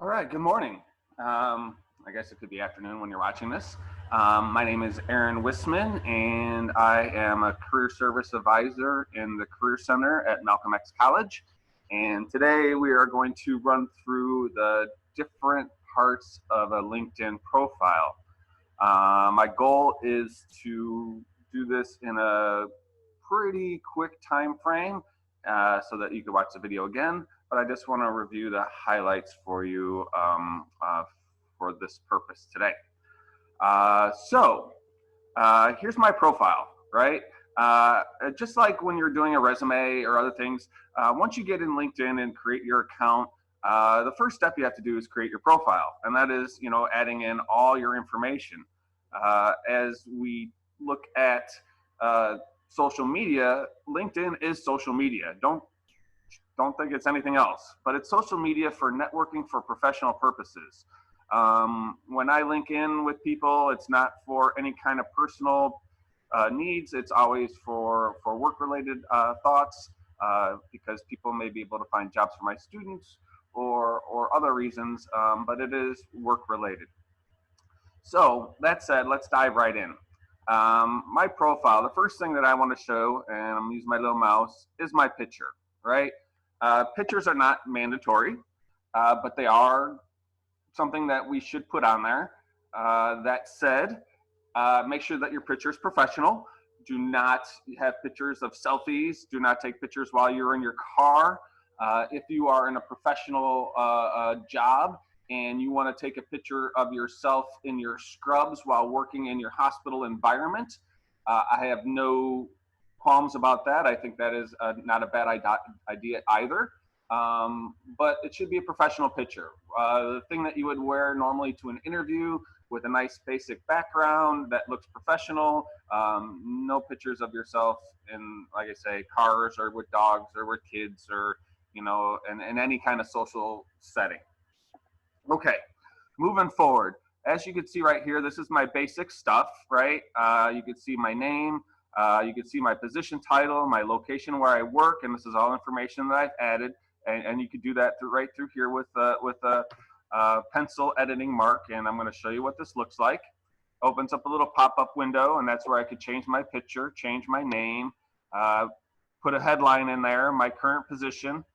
All right, good morning. I guess it could be afternoon when you're watching this. My name is Aaron Wisman, and I am a career service advisor in the Career Center at Malcolm X College. And today we are going to run through the different parts of a LinkedIn profile. My goal is to do this in a pretty quick time frame so that you can watch the video again, but I just want to review the highlights for you for this purpose today. Here's my profile, right? Just like when you're doing a resume or other things, once you get in LinkedIn and create your account, the first step you have to do is create your profile, and that is, adding in all your information. As we look at social media, LinkedIn is social media. Don't think it's anything else, but it's social media for networking for professional purposes. When I link in with people, it's not for any kind of personal needs. It's always for work-related thoughts, because people may be able to find jobs for my students or other reasons, but it is work-related. So that said, let's dive right in. My profile, the first thing that I want to show, and I'm using my little mouse, is my picture, right? Pictures are not mandatory, but they are something that we should put on there. That said, make sure that your picture is professional. Do not have pictures of selfies. Do not take pictures while you're in your car. If you are in a professional job and you want to take a picture of yourself in your scrubs while working in your hospital environment, I have no qualms about that. I think that is not a bad idea either. But it should be a professional picture. The thing that you would wear normally to an interview with a nice basic background that looks professional. No pictures of yourself in, like I say, cars or with dogs or with kids or, in any kind of social setting. Okay, moving forward. As you can see right here, this is my basic stuff, right? You can see my name. You can see my position title, my location where I work, and this is all information that I've added. And you could do that right through here with a pencil editing mark, and I'm going to show you what this looks like. Opens up a little pop-up window, and that's where I could change my picture, change my name, put a headline in there, my current position,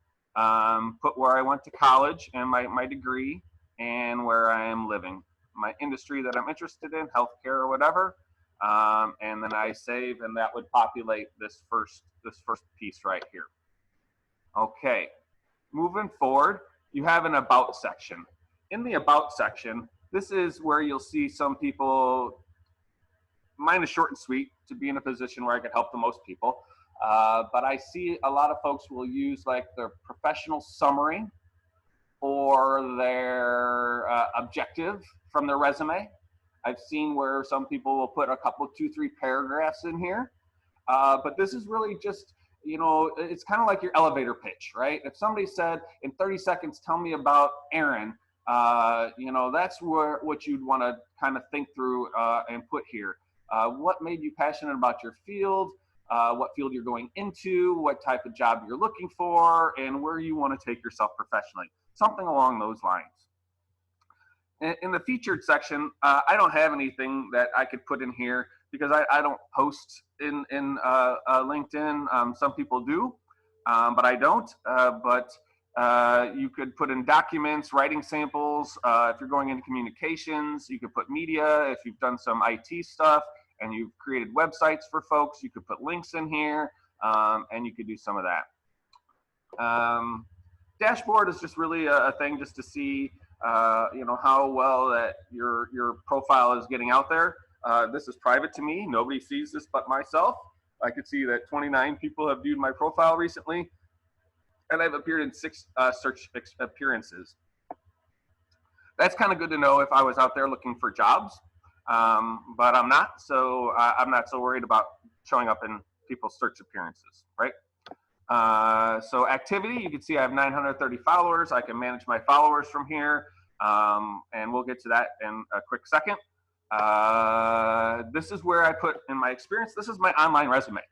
put where I went to college and my degree, and where I am living, my industry that I'm interested in, healthcare or whatever. And then I save, and that would populate this first piece right here. Okay, moving forward, you have an about section. In the about section, this is where you'll see some people. Mine is short and sweet to be in a position where I could help the most people. But I see a lot of folks will use like their professional summary or their objective from their resume. I've seen where some people will put a couple, 2-3 paragraphs in here. But this is really just, it's kind of like your elevator pitch, right? If somebody said, in 30 seconds, tell me about Aaron, that's what you'd want to kind of think through and put here. What made you passionate about your field? What field you're going into? What type of job you're looking for? And where you want to take yourself professionally. Something along those lines. In the featured section, I don't have anything that I could put in here because I don't post in LinkedIn. Some people do, but I don't. But you could put in documents, writing samples. If you're going into communications, you could put media. If you've done some IT stuff and you've created websites for folks, you could put links in here, and you could do some of that. Dashboard is just really a thing just to see how well that your profile is getting out there. This is private to me. Nobody sees this but myself. I could see that 29 people have viewed my profile recently, and I've appeared in 6 search appearances. That's kind of good to know if I was out there looking for jobs, but I'm not, so I'm not so worried about showing up in people's search appearances, right? So activity, you can see I have 930 followers. I can manage my followers from here, and we'll get to that in a quick second. This is where I put in my experience. This is my online resume.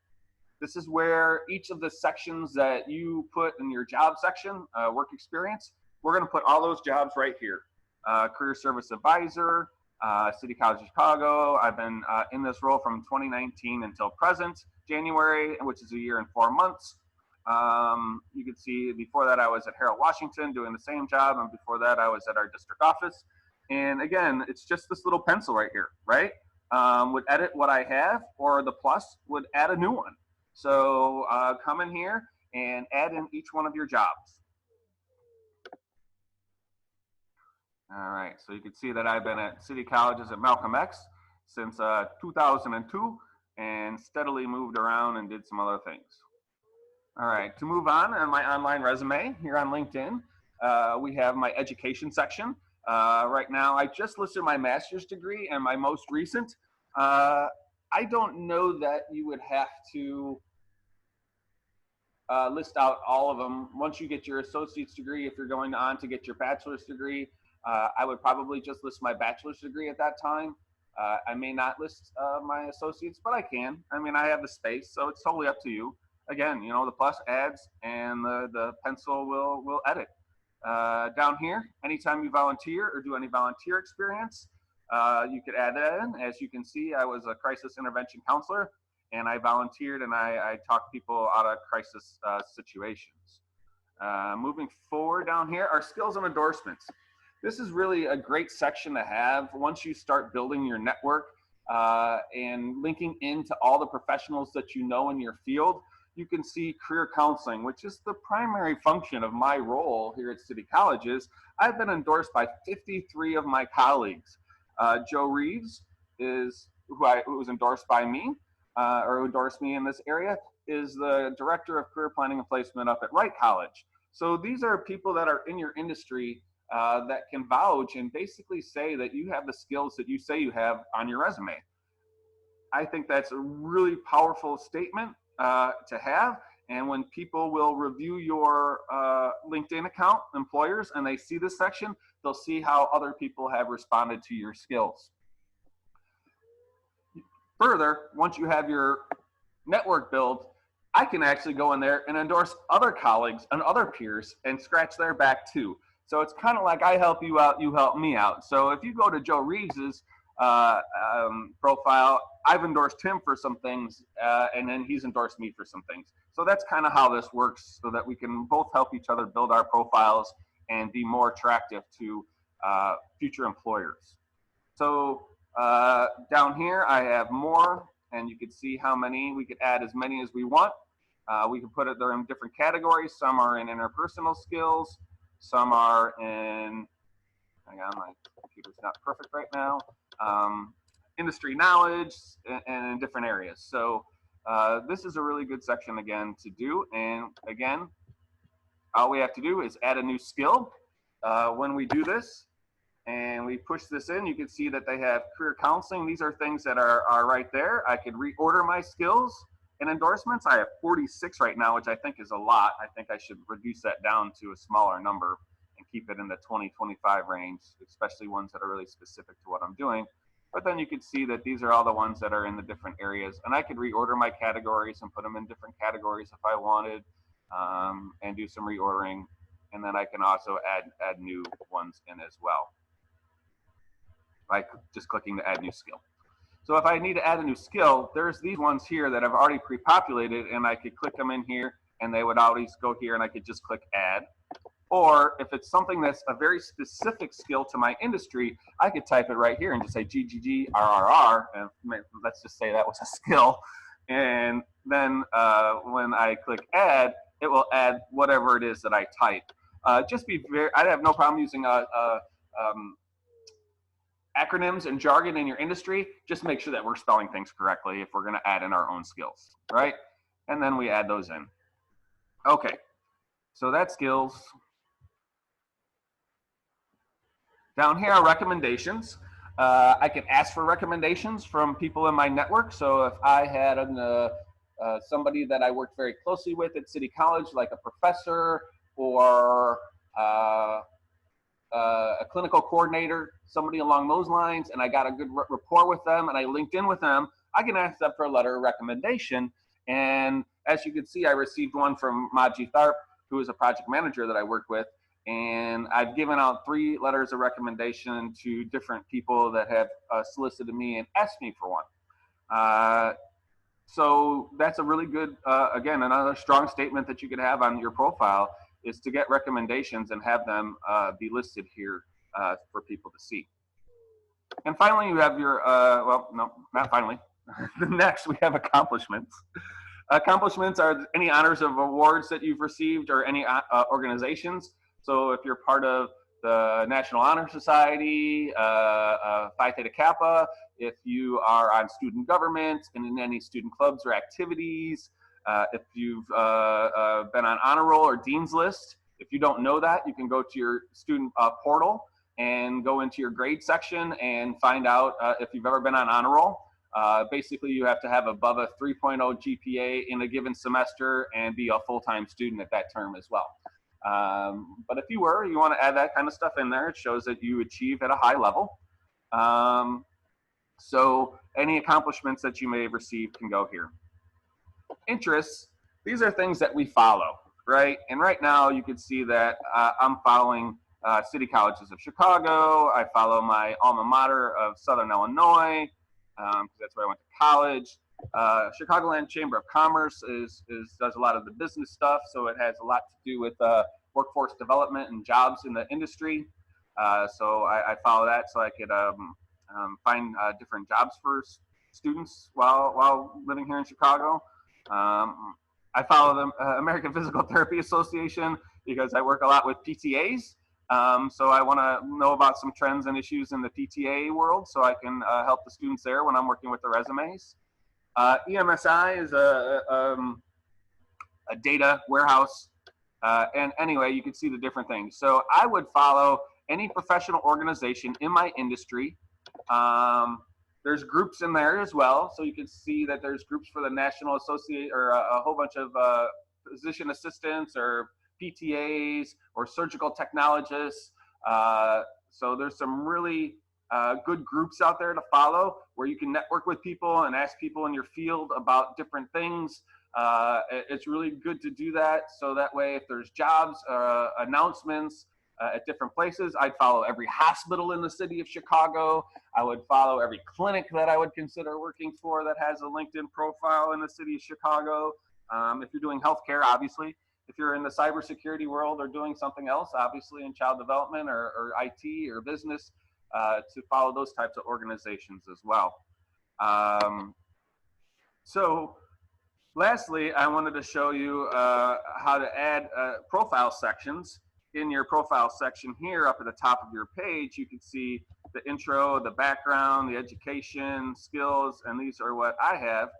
This is where each of the sections that you put in your job section, work experience, we're going to put all those jobs right here. Career Service Advisor, City College of Chicago. I've been in this role from 2019 until present, January, which is a year and 4 months. You can see before that I was at Harold Washington doing the same job, and before that I was at our district office. And again, it's just this little pencil right here, right? Would edit what I have, or the plus would add a new one. So come in here and add in each one of your jobs. All right, so you can see that I've been at City Colleges at Malcolm X since 2002 and steadily moved around and did some other things. All right, to move on my online resume here on LinkedIn, we have my education section. Right now, I just listed my master's degree and my most recent. I don't know that you would have to list out all of them. Once you get your associate's degree, if you're going on to get your bachelor's degree, I would probably just list my bachelor's degree at that time. I may not list my associates, but I can. I mean, I have the space, so it's totally up to you. Again, you know, the plus adds and the pencil will edit. Down here, anytime you volunteer or do any volunteer experience, you could add that in. As you can see, I was a crisis intervention counselor, and I volunteered and I talked people out of crisis situations. Moving forward down here, our skills and endorsements. This is really a great section to have once you start building your network and linking into all the professionals that you know in your field. You can see career counseling, which is the primary function of my role here at City Colleges. I've been endorsed by 53 of my colleagues. Joe Reeves is who was endorsed by me, or who endorsed me in this area, is the director of career planning and placement up at Wright College. So these are people that are in your industry that can vouch and basically say that you have the skills that you say you have on your resume. I think that's a really powerful statement to have. And when people will review your LinkedIn account, employers, and they see this section, they'll see how other people have responded to your skills. Further, once you have your network built, I can actually go in there and endorse other colleagues and other peers and scratch their back too. So it's kind of like I help you out, you help me out. So if you go to Joe Reeves's profile, I've endorsed him for some things, and then he's endorsed me for some things. So that's kind of how this works, so that we can both help each other build our profiles and be more attractive to future employers. So down here, I have more, and you can see how many. We could add as many as we want. We can put it there in different categories. Some are in interpersonal skills. Some are in, hang on, my computer's not perfect right now, industry knowledge, and in different areas. So this is a really good section again to do. And again, all we have to do is add a new skill. When we do this and we push this in, you can see that they have career counseling. These are things that are right there. I could reorder my skills and endorsements. I have 46 right now, which I think is a lot. I think I should reduce that down to a smaller number and keep it in the 20, 25 range, especially ones that are really specific to what I'm doing. But then you can see that these are all the ones that are in the different areas, and I could reorder my categories and put them in different categories if I wanted, and do some reordering. And then I can also add new ones in as well, by just clicking the add new skill. So if I need to add a new skill, there's these ones here that I've already pre-populated, and I could click them in here and they would always go here, and I could just click add. Or if it's something that's a very specific skill to my industry, I could type it right here and just say GGGRRR, and let's just say that was a skill. And then when I click add, it will add whatever it is that I type. Just be very, I have no problem using acronyms and jargon in your industry. Just make sure that we're spelling things correctly if we're going to add in our own skills, right? And then we add those in. Okay, so that's skills. Down here are recommendations. I can ask for recommendations from people in my network. So if I had somebody that I worked very closely with at City College, like a professor or a clinical coordinator, somebody along those lines, and I got a good rapport with them and I linked in with them, I can ask them for a letter of recommendation. And as you can see, I received one from Maji Tharp, who is a project manager that I worked with, and I've given out 3 letters of recommendation to different people that have solicited me and asked me for one. So that's a really good, again, another strong statement that you could have on your profile is to get recommendations and have them be listed here for people to see. And finally, you have your, well, no, not finally. Next, we have accomplishments. Accomplishments are any honors of awards that you've received or any organizations. So if you're part of the National Honor Society, Phi Theta Kappa, if you are on student government and in any student clubs or activities, if you've been on honor roll or dean's list. If you don't know that, you can go to your student portal and go into your grade section and find out if you've ever been on honor roll. Basically, you have to have above a 3.0 GPA in a given semester and be a full-time student at that term as well. But if you were, you want to add that kind of stuff in there. It shows that you achieve at a high level. So any accomplishments that you may have received can go here. Interests, these are things that we follow, right? And right now you can see that I'm following City Colleges of Chicago. I follow my alma mater of Southern Illinois, because that's where I went to college. Chicagoland Chamber of Commerce does a lot of the business stuff, so it has a lot to do with workforce development and jobs in the industry. So I follow that so I could find different jobs for students while living here in Chicago. I follow the American Physical Therapy Association because I work a lot with PTAs. So I want to know about some trends and issues in the PTA world so I can help the students there when I'm working with the resumes. EMSI is a data warehouse. And anyway, you can see the different things. So I would follow any professional organization in my industry. There's groups in there as well. So you can see that there's groups for the National Associate or a whole bunch of physician assistants or PTAs or surgical technologists. So there's some really good groups out there to follow where you can network with people and ask people in your field about different things. It's really good to do that. So that way, if there's jobs, announcements at different places, I'd follow every hospital in the city of Chicago. I would follow every clinic that I would consider working for that has a LinkedIn profile in the city of Chicago. If you're doing healthcare, obviously. If you're in the cybersecurity world or doing something else, obviously in child development or IT or business, to follow those types of organizations as well. So lastly, I wanted to show you how to add profile sections. In your profile section here up at the top of your page, you can see the intro, the background, the education, skills, and these are what I have.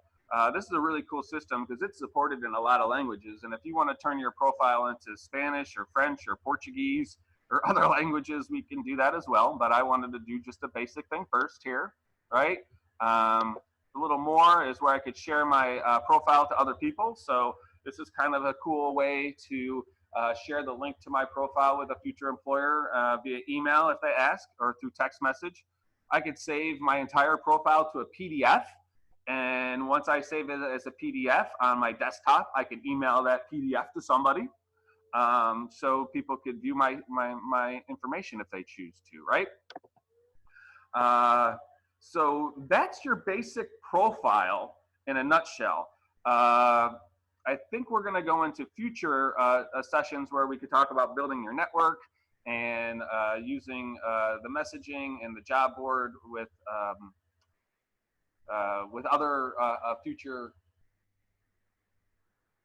This is a really cool system because it's supported in a lot of languages. And if you want to turn your profile into Spanish or French or Portuguese or other languages, we can do that as well. But I wanted to do just a basic thing first here, right? A little more is where I could share my profile to other people. So this is kind of a cool way to share the link to my profile with a future employer via email if they ask, or through text message. I could save my entire profile to a PDF. And once I save it as a PDF on my desktop, I can email that PDF to somebody. So people could view my information if they choose to, right? So that's your basic profile in a nutshell. I think we're going to go into future sessions where we could talk about building your network and using the messaging and the job board with other future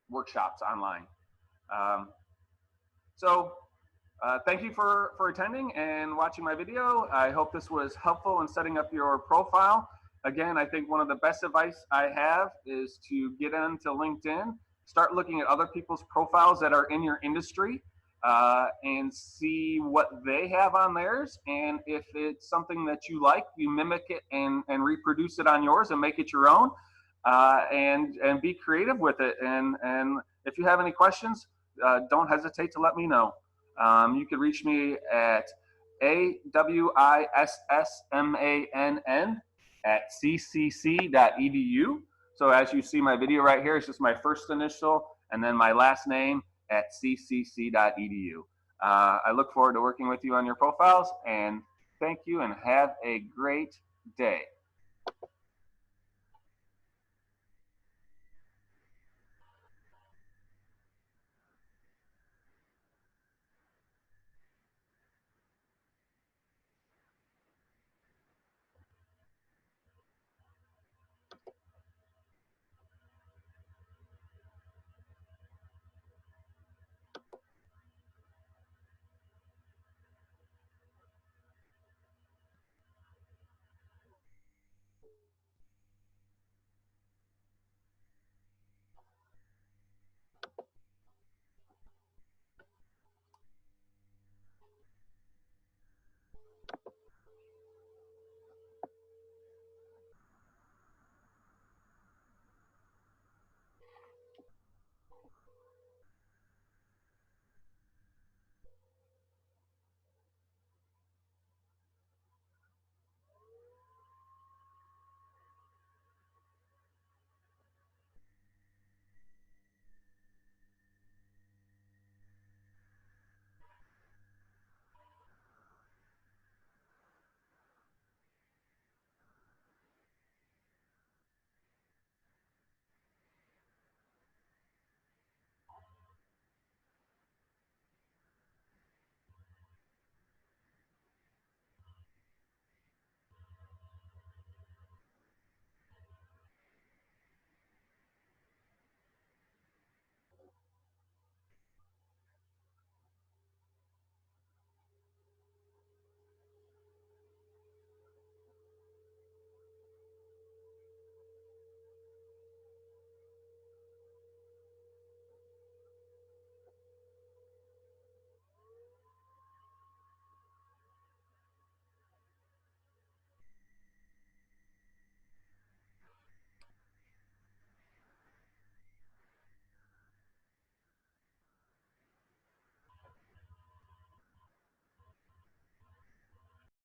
workshops online. So thank you for attending and watching my video. I hope this was helpful in setting up your profile. Again, I think one of the best advice I have is to get into LinkedIn, start looking at other people's profiles that are in your industry and see what they have on theirs. And if it's something that you like, you mimic it and reproduce it on yours and make it your own and be creative with it. And if you have any questions, don't hesitate to let me know. You can reach me at awissmann@ccc.edu. So as you see my video right here, it's just my first initial and then my last name at ccc.edu. I look forward to working with you on your profiles, and thank you and have a great day.